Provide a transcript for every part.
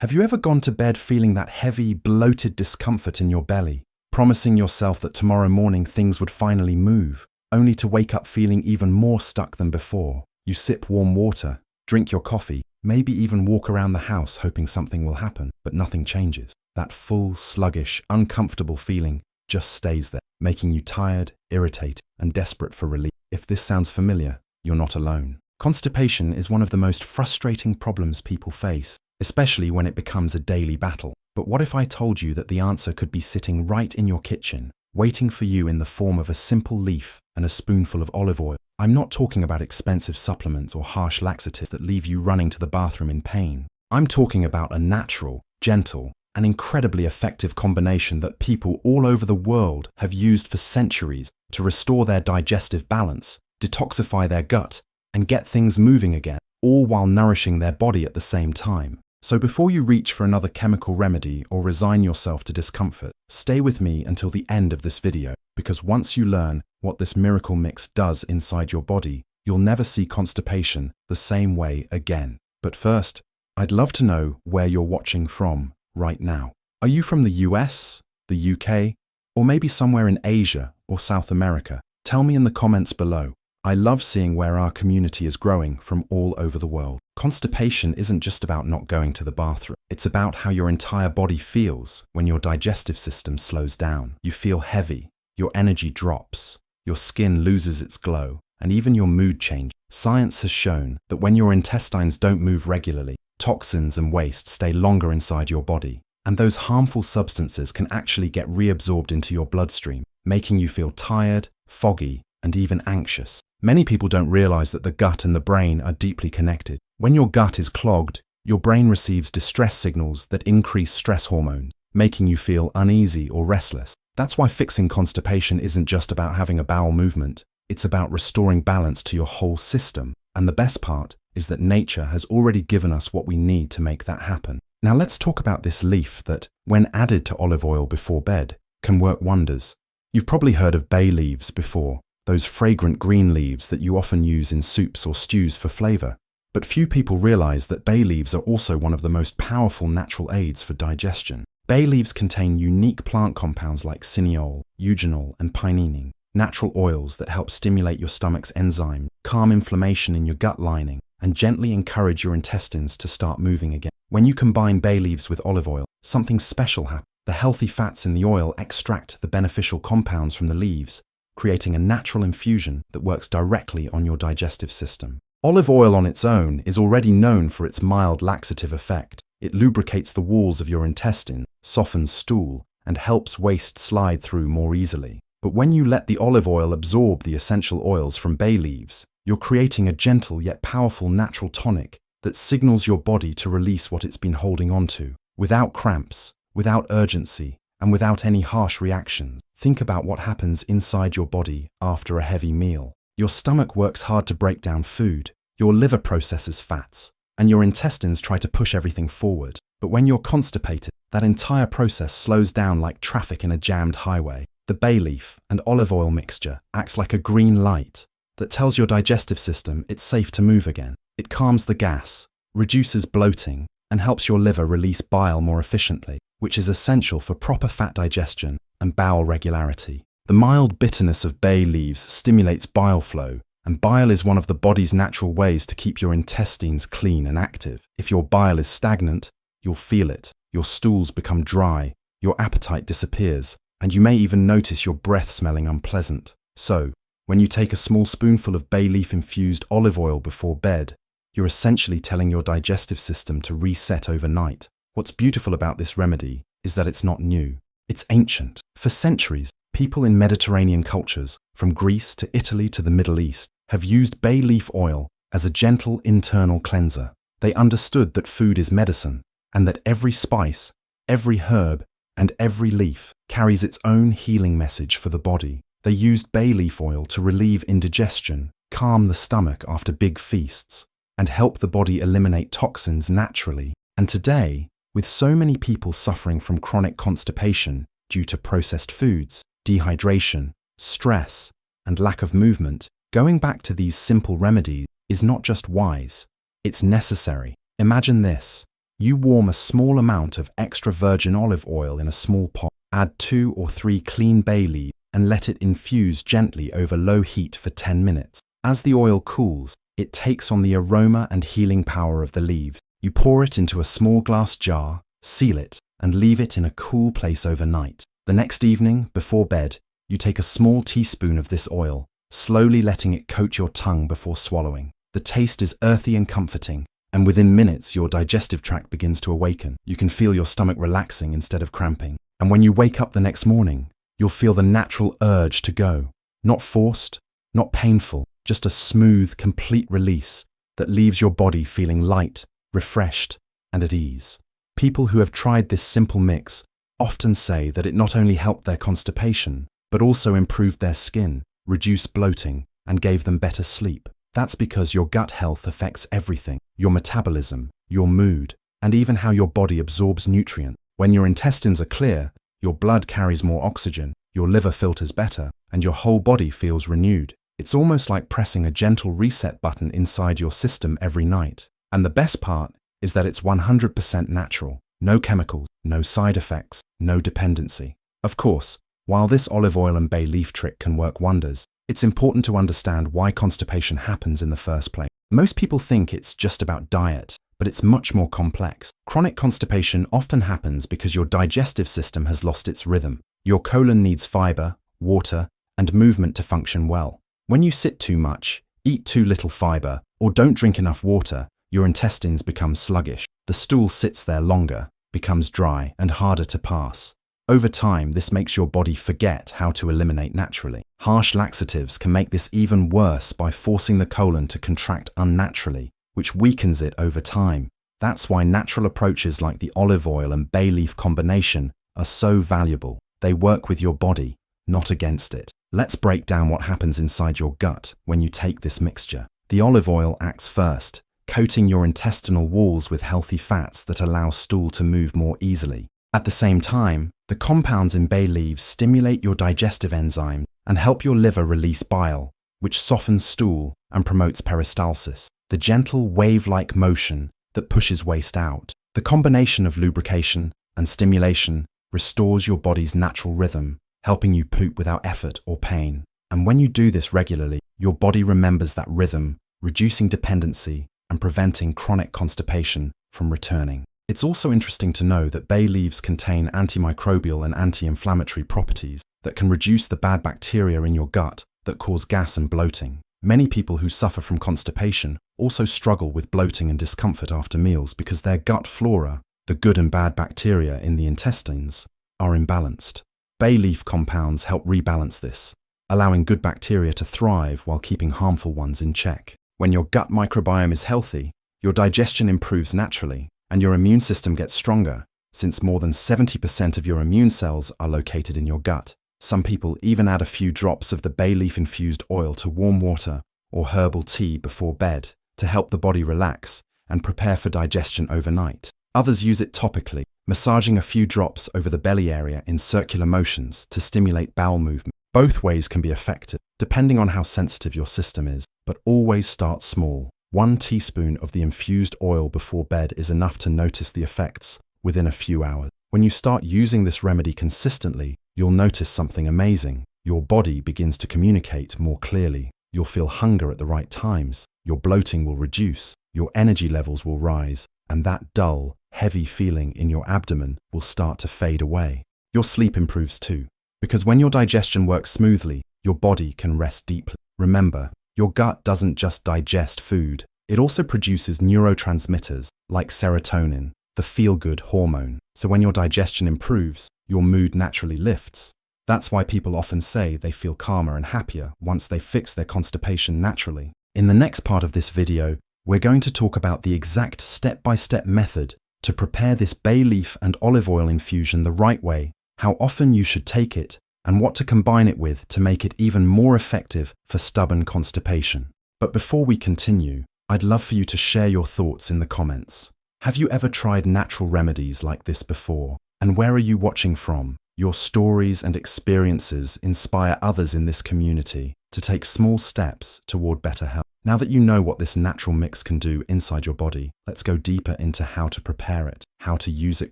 Have you ever gone to bed feeling that heavy, bloated discomfort in your belly, promising yourself that tomorrow morning things would finally move, only to wake up feeling even more stuck than before? You sip warm water, drink your coffee, maybe even walk around the house hoping something will happen, but nothing changes. That full, sluggish, uncomfortable feeling just stays there, making you tired, irritated, and desperate for relief. If this sounds familiar, you're not alone. Constipation is one of the most frustrating problems people face, especially when it becomes a daily battle. But what if I told you that the answer could be sitting right in your kitchen, waiting for you in the form of a simple leaf and a spoonful of olive oil? I'm not talking about expensive supplements or harsh laxatives that leave you running to the bathroom in pain. I'm talking about a natural, gentle, and incredibly effective combination that people all over the world have used for centuries to restore their digestive balance, detoxify their gut, and get things moving again, all while nourishing their body at the same time. So before you reach for another chemical remedy or resign yourself to discomfort, stay with me until the end of this video, because once you learn what this miracle mix does inside your body, you'll never see constipation the same way again. But first, I'd love to know where you're watching from right now. Are you from the US, the UK, or maybe somewhere in Asia or South America? Tell me in the comments below. I love seeing where our community is growing from all over the world. Constipation isn't just about not going to the bathroom. It's about how your entire body feels when your digestive system slows down. You feel heavy, your energy drops, your skin loses its glow, and even your mood changes. Science has shown that when your intestines don't move regularly, toxins and waste stay longer inside your body, and those harmful substances can actually get reabsorbed into your bloodstream, making you feel tired, foggy, and even anxious. Many people don't realize that the gut and the brain are deeply connected. When your gut is clogged, your brain receives distress signals that increase stress hormones, making you feel uneasy or restless. That's why fixing constipation isn't just about having a bowel movement. It's about restoring balance to your whole system. And the best part is that nature has already given us what we need to make that happen. Now let's talk about this leaf that, when added to olive oil before bed, can work wonders. You've probably heard of bay leaves before. Those fragrant green leaves that you often use in soups or stews for flavor. But few people realize that bay leaves are also one of the most powerful natural aids for digestion. Bay leaves contain unique plant compounds like cineol, eugenol, and pinene, natural oils that help stimulate your stomach's enzyme, calm inflammation in your gut lining, and gently encourage your intestines to start moving again. When you combine bay leaves with olive oil, something special happens. The healthy fats in the oil extract the beneficial compounds from the leaves, creating a natural infusion that works directly on your digestive system. Olive oil on its own is already known for its mild laxative effect. It lubricates the walls of your intestine, softens stool, and helps waste slide through more easily. But when you let the olive oil absorb the essential oils from bay leaves, you're creating a gentle yet powerful natural tonic that signals your body to release what it's been holding onto, without cramps, without urgency, and without any harsh reactions. Think about what happens inside your body after a heavy meal. Your stomach works hard to break down food, your liver processes fats, and your intestines try to push everything forward. But when you're constipated, that entire process slows down like traffic in a jammed highway. The bay leaf and olive oil mixture acts like a green light that tells your digestive system it's safe to move again. It calms the gas, reduces bloating, and helps your liver release bile more efficiently, which is essential for proper fat digestion and bowel regularity. The mild bitterness of bay leaves stimulates bile flow, and bile is one of the body's natural ways to keep your intestines clean and active. If your bile is stagnant, you'll feel it. Your stools become dry, your appetite disappears, and you may even notice your breath smelling unpleasant. So, when you take a small spoonful of bay leaf infused olive oil before bed, you're essentially telling your digestive system to reset overnight. What's beautiful about this remedy is that it's not new. It's ancient. For centuries, people in Mediterranean cultures, from Greece to Italy to the Middle East, have used bay leaf oil as a gentle internal cleanser. They understood that food is medicine, and that every spice, every herb, and every leaf carries its own healing message for the body. They used bay leaf oil to relieve indigestion, calm the stomach after big feasts, and help the body eliminate toxins naturally. And today, with so many people suffering from chronic constipation due to processed foods, dehydration, stress, and lack of movement, going back to these simple remedies is not just wise, it's necessary. Imagine this. You warm a small amount of extra virgin olive oil in a small pot, add 2 or 3 clean bay leaves, and let it infuse gently over low heat for 10 minutes. As the oil cools, it takes on the aroma and healing power of the leaves. You pour it into a small glass jar, seal it, and leave it in a cool place overnight. The next evening, before bed, you take a small teaspoon of this oil, slowly letting it coat your tongue before swallowing. The taste is earthy and comforting, and within minutes your digestive tract begins to awaken. You can feel your stomach relaxing instead of cramping. And when you wake up the next morning, you'll feel the natural urge to go. Not forced, not painful, just a smooth, complete release that leaves your body feeling light, refreshed, and at ease. People who have tried this simple mix often say that it not only helped their constipation, but also improved their skin, reduced bloating, and gave them better sleep. That's because your gut health affects everything: your metabolism, your mood, and even how your body absorbs nutrients. When your intestines are clear, your blood carries more oxygen, your liver filters better, and your whole body feels renewed. It's almost like pressing a gentle reset button inside your system every night. And the best part is that it's 100% natural. No chemicals, no side effects, no dependency. Of course, while this olive oil and bay leaf trick can work wonders, it's important to understand why constipation happens in the first place. Most people think it's just about diet, but it's much more complex. Chronic constipation often happens because your digestive system has lost its rhythm. Your colon needs fiber, water, and movement to function well. When you sit too much, eat too little fiber, or don't drink enough water, your intestines become sluggish. The stool sits there longer, becomes dry, and harder to pass. Over time, this makes your body forget how to eliminate naturally. Harsh laxatives can make this even worse by forcing the colon to contract unnaturally, which weakens it over time. That's why natural approaches like the olive oil and bay leaf combination are so valuable. They work with your body, not against it. Let's break down what happens inside your gut when you take this mixture. The olive oil acts first, coating your intestinal walls with healthy fats that allow stool to move more easily. At the same time, the compounds in bay leaves stimulate your digestive enzymes and help your liver release bile, which softens stool and promotes peristalsis, the gentle wave-like motion that pushes waste out. The combination of lubrication and stimulation restores your body's natural rhythm, helping you poop without effort or pain. And when you do this regularly, your body remembers that rhythm, reducing dependency and preventing chronic constipation from returning. It's also interesting to know that bay leaves contain antimicrobial and anti-inflammatory properties that can reduce the bad bacteria in your gut that cause gas and bloating. Many people who suffer from constipation also struggle with bloating and discomfort after meals because their gut flora, the good and bad bacteria in the intestines, are imbalanced. Bay leaf compounds help rebalance this, allowing good bacteria to thrive while keeping harmful ones in check. When your gut microbiome is healthy, your digestion improves naturally, and your immune system gets stronger, since more than 70% of your immune cells are located in your gut. Some people even add a few drops of the bay leaf infused oil to warm water or herbal tea before bed to help the body relax and prepare for digestion overnight. Others use it topically, massaging a few drops over the belly area in circular motions to stimulate bowel movement. Both ways can be effective, depending on how sensitive your system is, but always start small. 1 teaspoon of the infused oil before bed is enough to notice the effects within a few hours. When you start using this remedy consistently, you'll notice something amazing. Your body begins to communicate more clearly. You'll feel hunger at the right times. Your bloating will reduce. Your energy levels will rise. And that dull, heavy feeling in your abdomen will start to fade away. Your sleep improves too, because when your digestion works smoothly, your body can rest deeply. Remember, your gut doesn't just digest food, it also produces neurotransmitters like serotonin, the feel-good hormone. So when your digestion improves, your mood naturally lifts. That's why people often say they feel calmer and happier once they fix their constipation naturally. In the next part of this video, we're going to talk about the exact step-by-step method to prepare this bay leaf and olive oil infusion the right way, how often you should take it, and what to combine it with to make it even more effective for stubborn constipation. But before we continue, I'd love for you to share your thoughts in the comments. Have you ever tried natural remedies like this before? And where are you watching from? Your stories and experiences inspire others in this community to take small steps toward better health. Now that you know what this natural mix can do inside your body, let's go deeper into how to prepare it, how to use it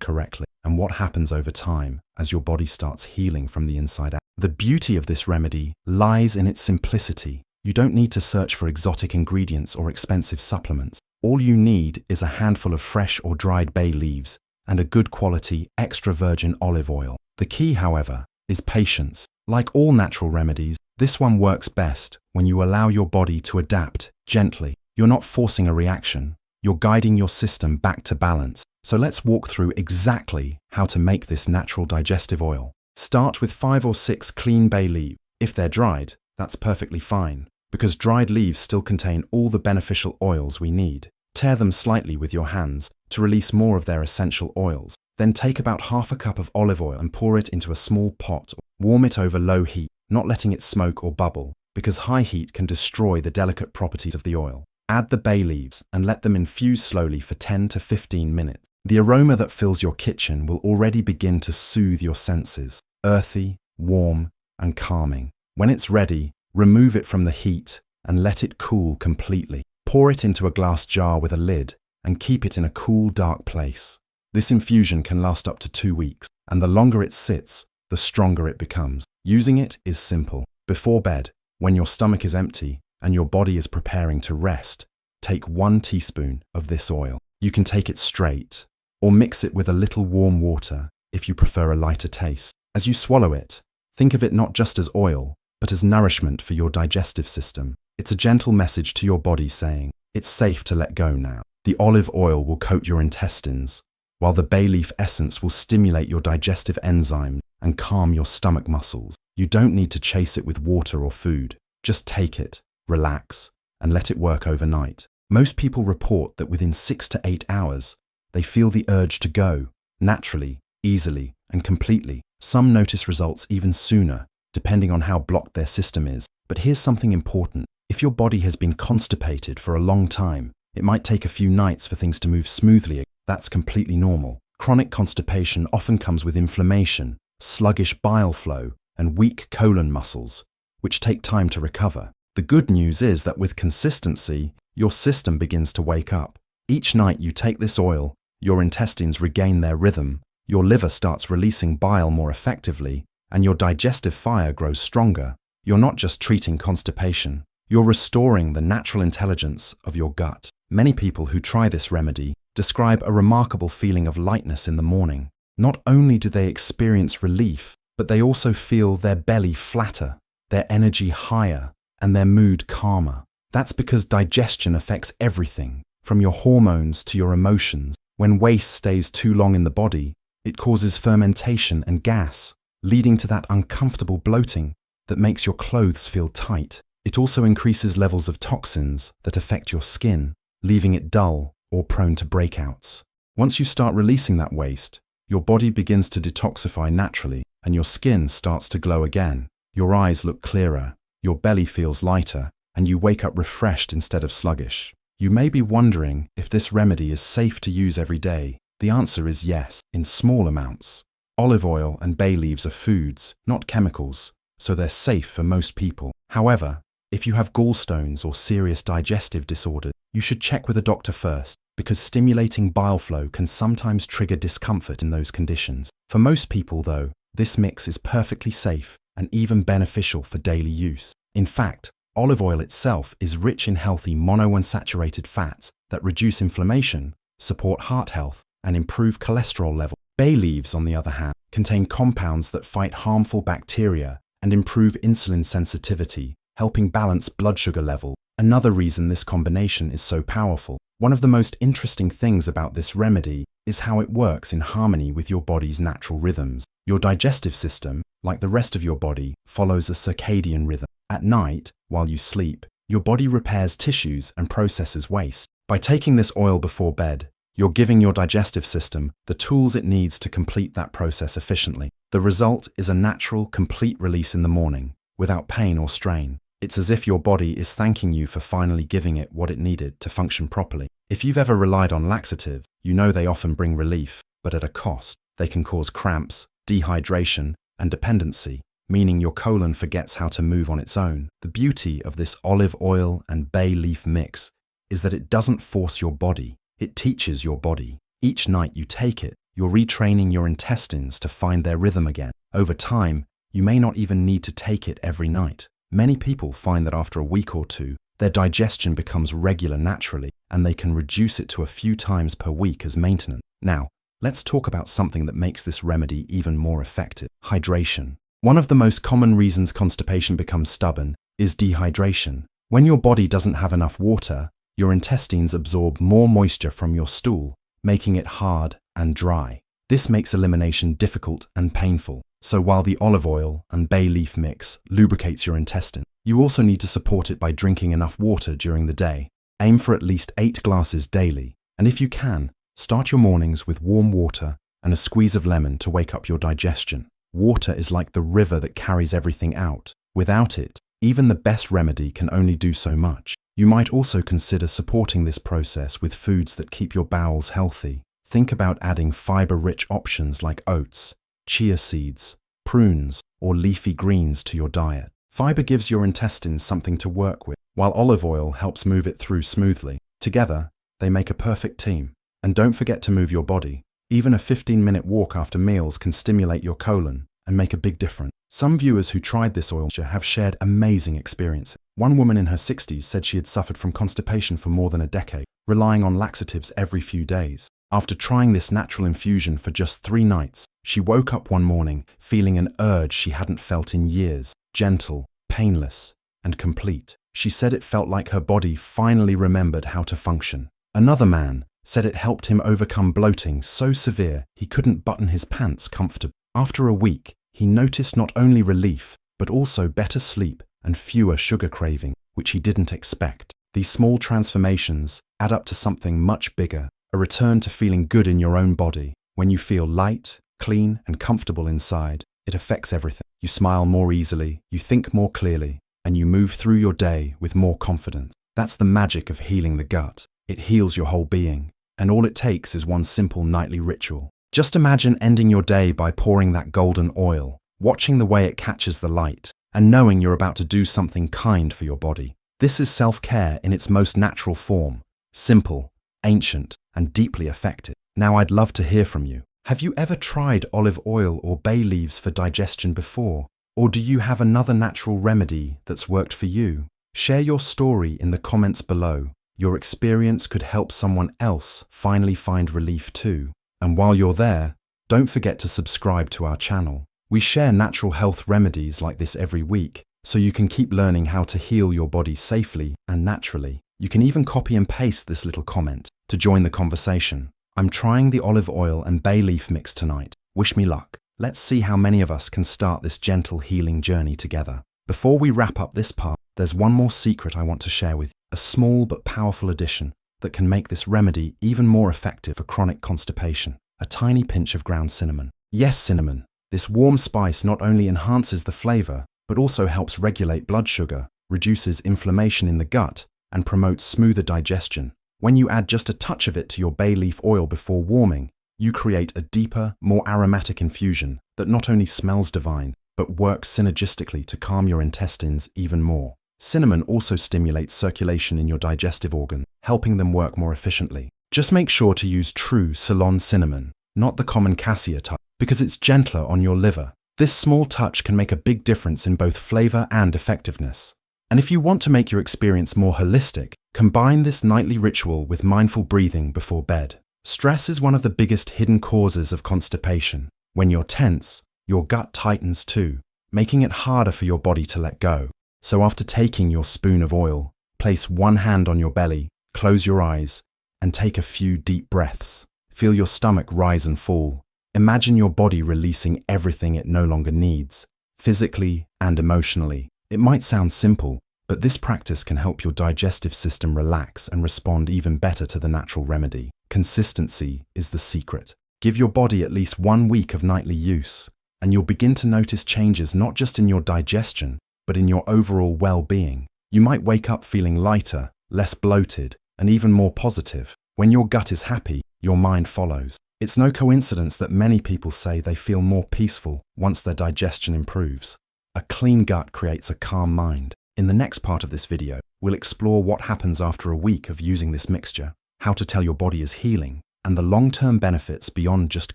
correctly, and what happens over time as your body starts healing from the inside out. The beauty of this remedy lies in its simplicity. You don't need to search for exotic ingredients or expensive supplements. All you need is a handful of fresh or dried bay leaves and a good quality extra virgin olive oil. The key, however, is patience. Like all natural remedies, this one works best when you allow your body to adapt gently. You're not forcing a reaction, you're guiding your system back to balance. So let's walk through exactly how to make this natural digestive oil. Start with 5 or 6 clean bay leaves. If they're dried, that's perfectly fine, because dried leaves still contain all the beneficial oils we need. Tear them slightly with your hands to release more of their essential oils. Then take about half a cup of olive oil and pour it into a small pot. Warm it over low heat, not letting it smoke or bubble, because high heat can destroy the delicate properties of the oil. Add the bay leaves and let them infuse slowly for 10 to 15 minutes. The aroma that fills your kitchen will already begin to soothe your senses, earthy, warm, and calming. When it's ready, remove it from the heat and let it cool completely. Pour it into a glass jar with a lid and keep it in a cool, dark place. This infusion can last up to 2 weeks, and the longer it sits, the stronger it becomes. Using it is simple. Before bed, when your stomach is empty and your body is preparing to rest, take 1 teaspoon of this oil. You can take it straight, or mix it with a little warm water if you prefer a lighter taste. As you swallow it, think of it not just as oil, but as nourishment for your digestive system. It's a gentle message to your body saying, it's safe to let go now. The olive oil will coat your intestines, while the bay leaf essence will stimulate your digestive enzymes and calm your stomach muscles. You don't need to chase it with water or food. Just take it, relax, and let it work overnight. Most people report that within 6 to 8 hours, they feel the urge to go, naturally, easily, and completely. Some notice results even sooner, depending on how blocked their system is. But here's something important. If your body has been constipated for a long time, it might take a few nights for things to move smoothly. That's completely normal. Chronic constipation often comes with inflammation, sluggish bile flow, and weak colon muscles, which take time to recover. The good news is that with consistency, your system begins to wake up. Each night you take this oil, your intestines regain their rhythm, your liver starts releasing bile more effectively, and your digestive fire grows stronger. You're not just treating constipation, you're restoring the natural intelligence of your gut. Many people who try this remedy describe a remarkable feeling of lightness in the morning. Not only do they experience relief, but they also feel their belly flatter, their energy higher, and their mood calmer. That's because digestion affects everything, from your hormones to your emotions. When waste stays too long in the body, it causes fermentation and gas, leading to that uncomfortable bloating that makes your clothes feel tight. It also increases levels of toxins that affect your skin, leaving it dull or prone to breakouts. Once you start releasing that waste, your body begins to detoxify naturally, and your skin starts to glow again. Your eyes look clearer, your belly feels lighter, and you wake up refreshed instead of sluggish. You may be wondering if this remedy is safe to use every day. The answer is yes, in small amounts. Olive oil and bay leaves are foods, not chemicals, so they're safe for most people. However, if you have gallstones or serious digestive disorders, you should check with a doctor first, because stimulating bile flow can sometimes trigger discomfort in those conditions. For most people, though, this mix is perfectly safe and even beneficial for daily use. In fact, olive oil itself is rich in healthy monounsaturated fats that reduce inflammation, support heart health, and improve cholesterol levels. Bay leaves, on the other hand, contain compounds that fight harmful bacteria and improve insulin sensitivity, helping balance blood sugar level. Another reason this combination is so powerful. One of the most interesting things about this remedy is how it works in harmony with your body's natural rhythms. Your digestive system, like the rest of your body, follows a circadian rhythm. At night, while you sleep, your body repairs tissues and processes waste. By taking this oil before bed, you're giving your digestive system the tools it needs to complete that process efficiently. The result is a natural, complete release in the morning, without pain or strain. It's as if your body is thanking you for finally giving it what it needed to function properly. If you've ever relied on laxative, you know they often bring relief, but at a cost. They can cause cramps, dehydration, and dependency, meaning your colon forgets how to move on its own. The beauty of this olive oil and bay leaf mix is that it doesn't force your body, it teaches your body. Each night you take it, you're retraining your intestines to find their rhythm again. Over time, you may not even need to take it every night. Many people find that after a week or two, their digestion becomes regular naturally, and they can reduce it to a few times per week as maintenance. Now, let's talk about something that makes this remedy even more effective: hydration. One of the most common reasons constipation becomes stubborn is dehydration. When your body doesn't have enough water, your intestines absorb more moisture from your stool, making it hard and dry. This makes elimination difficult and painful. So while the olive oil and bay leaf mix lubricates your intestine, you also need to support it by drinking enough water during the day. Aim for at least 8 glasses daily, and if you can, start your mornings with warm water and a squeeze of lemon to wake up your digestion. Water is like the river that carries everything out. Without it, even the best remedy can only do so much. You might also consider supporting this process with foods that keep your bowels healthy. Think about adding fiber-rich options like oats, chia seeds, prunes, or leafy greens to your diet. Fiber gives your intestines something to work with, while olive oil helps move it through smoothly. Together, they make a perfect team. And don't forget to move your body. Even a 15-minute walk after meals can stimulate your colon and make a big difference. Some viewers who tried this oil have shared amazing experiences. One woman in her 60s said she had suffered from constipation for more than a decade, relying on laxatives every few days. After trying this natural infusion for just 3 nights, she woke up one morning feeling an urge she hadn't felt in years, gentle, painless, and complete. She said it felt like her body finally remembered how to function. Another man said it helped him overcome bloating so severe he couldn't button his pants comfortably. After a week, he noticed not only relief, but also better sleep and fewer sugar cravings, which he didn't expect. These small transformations add up to something much bigger, a return to feeling good in your own body. When you feel light, clean, and comfortable inside, it affects everything. You smile more easily, you think more clearly, and you move through your day with more confidence. That's the magic of healing the gut. It heals your whole being. And all it takes is one simple nightly ritual. Just imagine ending your day by pouring that golden oil, watching the way it catches the light, and knowing you're about to do something kind for your body. This is self-care in its most natural form, simple, ancient, and deeply effective. Now I'd love to hear from you. Have you ever tried olive oil or bay leaves for digestion before? Or do you have another natural remedy that's worked for you? Share your story in the comments below. Your experience could help someone else finally find relief too. And while you're there, don't forget to subscribe to our channel. We share natural health remedies like this every week, so you can keep learning how to heal your body safely and naturally. You can even copy and paste this little comment to join the conversation. I'm trying the olive oil and bay leaf mix tonight. Wish me luck. Let's see how many of us can start this gentle healing journey together. Before we wrap up this part, there's one more secret I want to share with you. A small but powerful addition that can make this remedy even more effective for chronic constipation. A tiny pinch of ground cinnamon. Yes, cinnamon. This warm spice not only enhances the flavor, but also helps regulate blood sugar, reduces inflammation in the gut, and promotes smoother digestion. When you add just a touch of it to your bay leaf oil before warming, you create a deeper, more aromatic infusion that not only smells divine, but works synergistically to calm your intestines even more. Cinnamon also stimulates circulation in your digestive organ, helping them work more efficiently. Just make sure to use true Ceylon cinnamon, not the common cassia type, because it's gentler on your liver. This small touch can make a big difference in both flavor and effectiveness. And if you want to make your experience more holistic, combine this nightly ritual with mindful breathing before bed. Stress is one of the biggest hidden causes of constipation. When you're tense, your gut tightens too, making it harder for your body to let go. So after taking your spoon of oil, place one hand on your belly, close your eyes, and take a few deep breaths. Feel your stomach rise and fall. Imagine your body releasing everything it no longer needs, physically and emotionally. It might sound simple, but this practice can help your digestive system relax and respond even better to the natural remedy. Consistency is the secret. Give your body at least 1 week of nightly use, and you'll begin to notice changes not just in your digestion, but in your overall well-being. You might wake up feeling lighter, less bloated, and even more positive. When your gut is happy, your mind follows. It's no coincidence that many people say they feel more peaceful once their digestion improves. A clean gut creates a calm mind. In the next part of this video, we'll explore what happens after a week of using this mixture, how to tell your body is healing, and the long-term benefits beyond just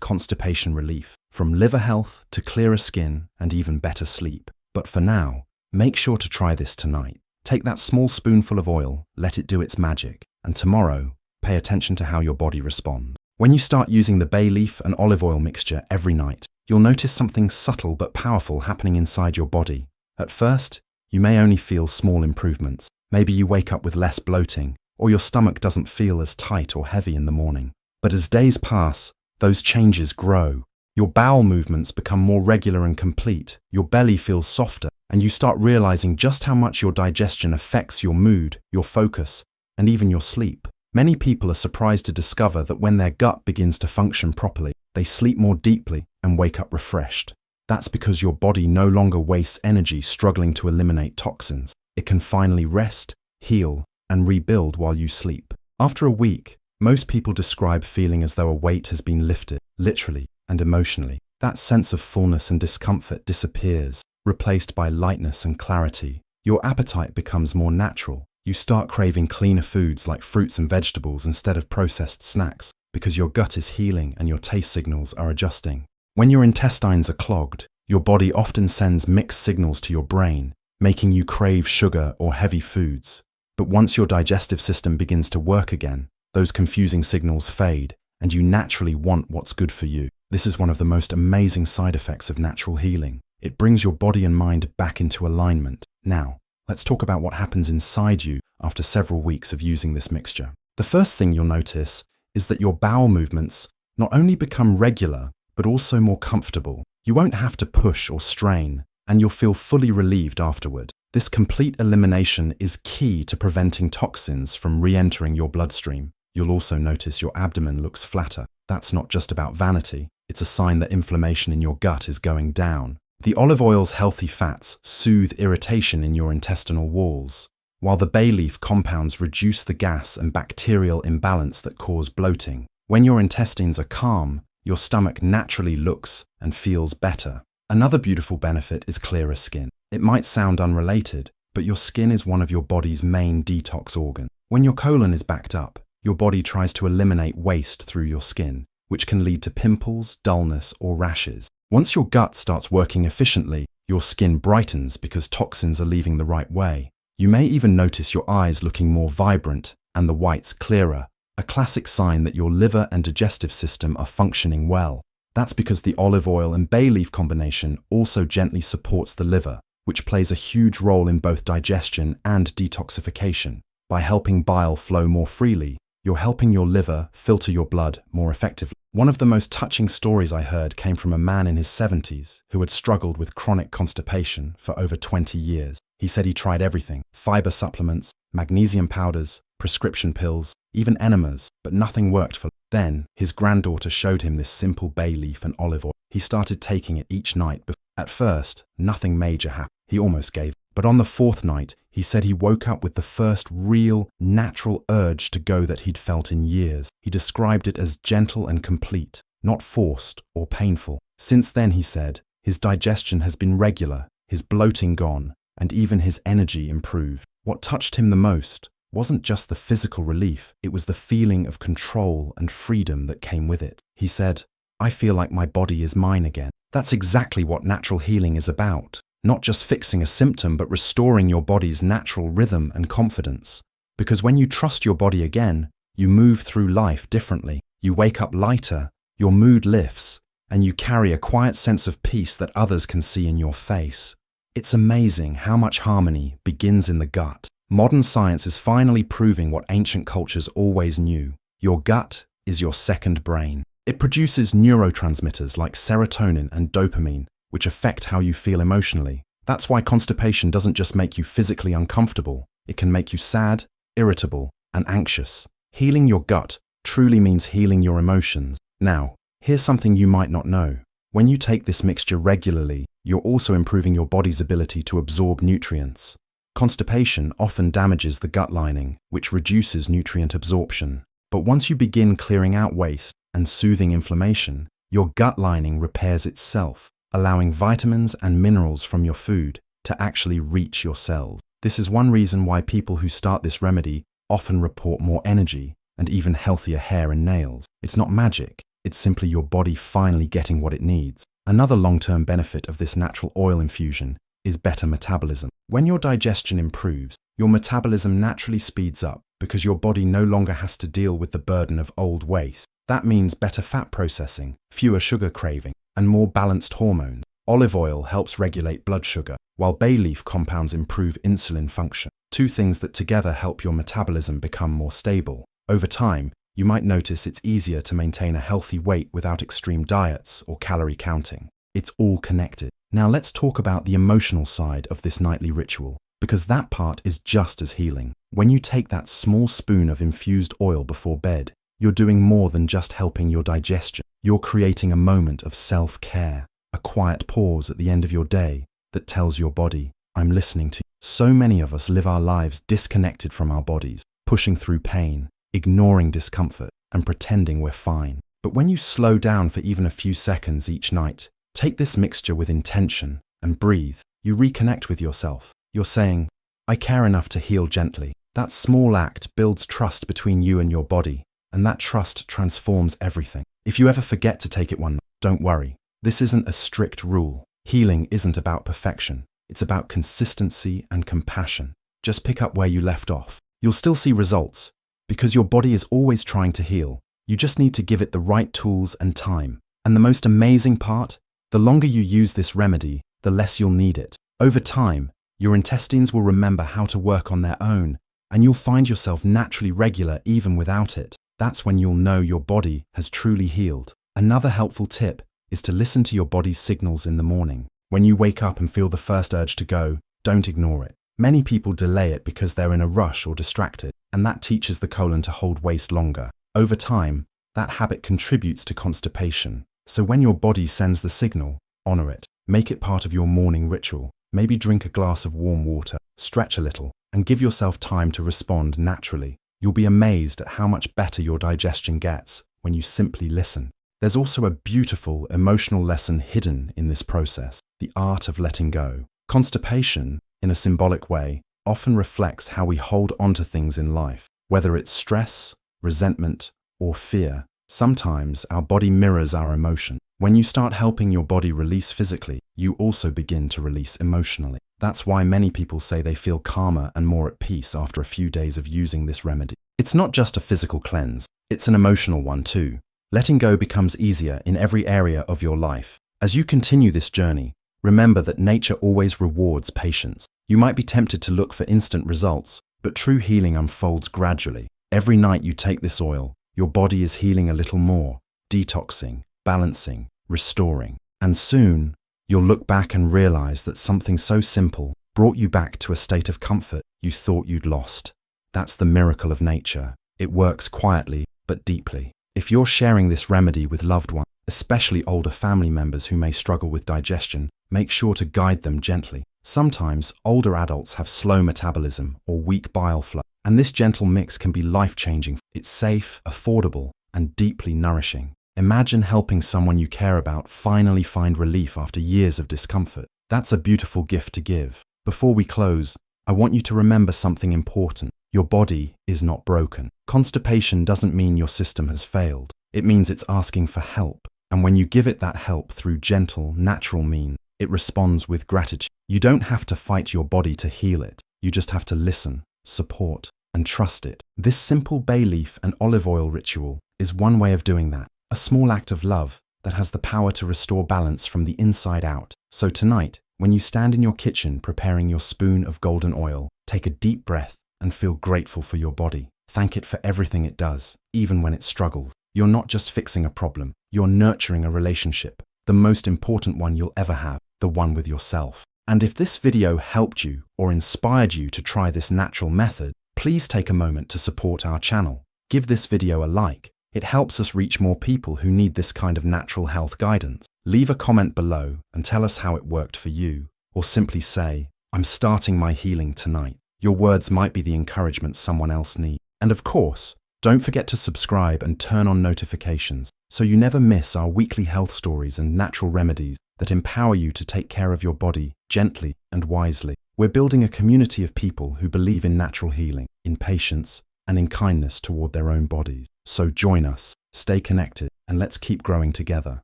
constipation relief, from liver health to clearer skin and even better sleep. But for now, make sure to try this tonight. Take that small spoonful of oil, let it do its magic, and tomorrow, pay attention to how your body responds. When you start using the bay leaf and olive oil mixture every night, you'll notice something subtle but powerful happening inside your body. At first, you may only feel small improvements. Maybe you wake up with less bloating, or your stomach doesn't feel as tight or heavy in the morning. But as days pass, those changes grow. Your bowel movements become more regular and complete, your belly feels softer, and you start realizing just how much your digestion affects your mood, your focus, and even your sleep. Many people are surprised to discover that when their gut begins to function properly, they sleep more deeply and wake up refreshed. That's because your body no longer wastes energy struggling to eliminate toxins. It can finally rest, heal, and rebuild while you sleep. After a week, most people describe feeling as though a weight has been lifted, literally and emotionally. That sense of fullness and discomfort disappears, replaced by lightness and clarity. Your appetite becomes more natural. You start craving cleaner foods like fruits and vegetables instead of processed snacks, because your gut is healing and your taste signals are adjusting. When your intestines are clogged, your body often sends mixed signals to your brain, making you crave sugar or heavy foods. But once your digestive system begins to work again, those confusing signals fade, and you naturally want what's good for you. This is one of the most amazing side effects of natural healing. It brings your body and mind back into alignment. Now, let's talk about what happens inside you after several weeks of using this mixture. The first thing you'll notice is that your bowel movements not only become regular, but also more comfortable. You won't have to push or strain, and you'll feel fully relieved afterward. This complete elimination is key to preventing toxins from re-entering your bloodstream. You'll also notice your abdomen looks flatter. That's not just about vanity. It's a sign that inflammation in your gut is going down. The olive oil's healthy fats soothe irritation in your intestinal walls, while the bay leaf compounds reduce the gas and bacterial imbalance that cause bloating. When your intestines are calm, your stomach naturally looks and feels better. Another beautiful benefit is clearer skin. It might sound unrelated, but your skin is one of your body's main detox organs. When your colon is backed up, your body tries to eliminate waste through your skin, which can lead to pimples, dullness, or rashes. Once your gut starts working efficiently, your skin brightens because toxins are leaving the right way. You may even notice your eyes looking more vibrant and the whites clearer, a classic sign that your liver and digestive system are functioning well. That's because the olive oil and bay leaf combination also gently supports the liver, which plays a huge role in both digestion and detoxification. By helping bile flow more freely, you're helping your liver filter your blood more effectively. One of the most touching stories I heard came from a man in his 70s who had struggled with chronic constipation for over 20 years. He said he tried everything: fiber supplements, magnesium powders, prescription pills, even enemas, but nothing worked for him. Then, his granddaughter showed him this simple bay leaf and olive oil. He started taking it each night. At first, nothing major happened. He almost gave up. But on the fourth night, he said he woke up with the first real, natural urge to go that he'd felt in years. He described it as gentle and complete, not forced or painful. Since then, he said, his digestion has been regular, his bloating gone, and even his energy improved. What touched him the most wasn't just the physical relief, it was the feeling of control and freedom that came with it. He said, "I feel like my body is mine again." That's exactly what natural healing is about. Not just fixing a symptom, but restoring your body's natural rhythm and confidence. Because when you trust your body again, you move through life differently. You wake up lighter, your mood lifts, and you carry a quiet sense of peace that others can see in your face. It's amazing how much harmony begins in the gut. Modern science is finally proving what ancient cultures always knew. Your gut is your second brain. It produces neurotransmitters like serotonin and dopamine, which affect how you feel emotionally. That's why constipation doesn't just make you physically uncomfortable, it can make you sad, irritable, and anxious. Healing your gut truly means healing your emotions. Now, here's something you might not know. When you take this mixture regularly, you're also improving your body's ability to absorb nutrients. Constipation often damages the gut lining, which reduces nutrient absorption. But once you begin clearing out waste, and soothing inflammation, your gut lining repairs itself, allowing vitamins and minerals from your food to actually reach your cells. This is one reason why people who start this remedy often report more energy and even healthier hair and nails. It's not magic, it's simply your body finally getting what it needs. Another long-term benefit of this natural oil infusion is better metabolism. When your digestion improves, your metabolism naturally speeds up because your body no longer has to deal with the burden of old waste. That means better fat processing, fewer sugar craving, and more balanced hormones. Olive oil helps regulate blood sugar, while bay leaf compounds improve insulin function. Two things that together help your metabolism become more stable. Over time, you might notice it's easier to maintain a healthy weight without extreme diets or calorie counting. It's all connected. Now let's talk about the emotional side of this nightly ritual, because that part is just as healing. When you take that small spoon of infused oil before bed, you're doing more than just helping your digestion. You're creating a moment of self-care, a quiet pause at the end of your day that tells your body, I'm listening to you. So many of us live our lives disconnected from our bodies, pushing through pain, ignoring discomfort, and pretending we're fine. But when you slow down for even a few seconds each night, take this mixture with intention and breathe, you reconnect with yourself. You're saying, I care enough to heal gently. That small act builds trust between you and your body, and that trust transforms everything. If you ever forget to take it one night, don't worry. This isn't a strict rule. Healing isn't about perfection. It's about consistency and compassion. Just pick up where you left off. You'll still see results, because your body is always trying to heal. You just need to give it the right tools and time. And the most amazing part, the longer you use this remedy, the less you'll need it. Over time, your intestines will remember how to work on their own, and you'll find yourself naturally regular even without it. That's when you'll know your body has truly healed. Another helpful tip is to listen to your body's signals in the morning. When you wake up and feel the first urge to go, don't ignore it. Many people delay it because they're in a rush or distracted, and that teaches the colon to hold waste longer. Over time, that habit contributes to constipation. So when your body sends the signal, honor it. Make it part of your morning ritual. Maybe drink a glass of warm water, stretch a little, and give yourself time to respond naturally. You'll be amazed at how much better your digestion gets when you simply listen. There's also a beautiful emotional lesson hidden in this process, the art of letting go. Constipation, in a symbolic way, often reflects how we hold onto things in life, whether it's stress, resentment, or fear. Sometimes our body mirrors our emotion. When you start helping your body release physically, you also begin to release emotionally. That's why many people say they feel calmer and more at peace after a few days of using this remedy. It's not just a physical cleanse, it's an emotional one too. Letting go becomes easier in every area of your life. As you continue this journey, remember that nature always rewards patience. You might be tempted to look for instant results, but true healing unfolds gradually. Every night you take this oil, your body is healing a little more, detoxing, balancing, restoring. And soon, you'll look back and realize that something so simple brought you back to a state of comfort you thought you'd lost. That's the miracle of nature. It works quietly, but deeply. If you're sharing this remedy with loved ones, especially older family members who may struggle with digestion, make sure to guide them gently. Sometimes, older adults have slow metabolism or weak bile flow, and this gentle mix can be life-changing. It's safe, affordable, and deeply nourishing. Imagine helping someone you care about finally find relief after years of discomfort. That's a beautiful gift to give. Before we close, I want you to remember something important. Your body is not broken. Constipation doesn't mean your system has failed. It means it's asking for help. And when you give it that help through gentle, natural means, it responds with gratitude. You don't have to fight your body to heal it. You just have to listen, support, and trust it. This simple bay leaf and olive oil ritual is one way of doing that. A small act of love that has the power to restore balance from the inside out. So tonight, when you stand in your kitchen preparing your spoon of golden oil, take a deep breath and feel grateful for your body. Thank it for everything it does, even when it struggles. You're not just fixing a problem, you're nurturing a relationship, the most important one you'll ever have, the one with yourself. And if this video helped you or inspired you to try this natural method, please take a moment to support our channel. Give this video a like. It helps us reach more people who need this kind of natural health guidance. Leave a comment below and tell us how it worked for you, or simply say, I'm starting my healing tonight. Your words might be the encouragement someone else needs. And of course, don't forget to subscribe and turn on notifications so you never miss our weekly health stories and natural remedies that empower you to take care of your body gently and wisely. We're building a community of people who believe in natural healing, in patience, and in kindness toward their own bodies. So join us, stay connected, and let's keep growing together.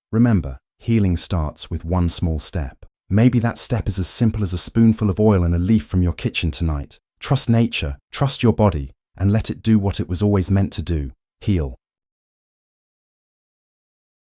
Remember, healing starts with one small step. Maybe that step is as simple as a spoonful of oil and a leaf from your kitchen tonight. Trust nature, trust your body, and let it do what it was always meant to do: heal.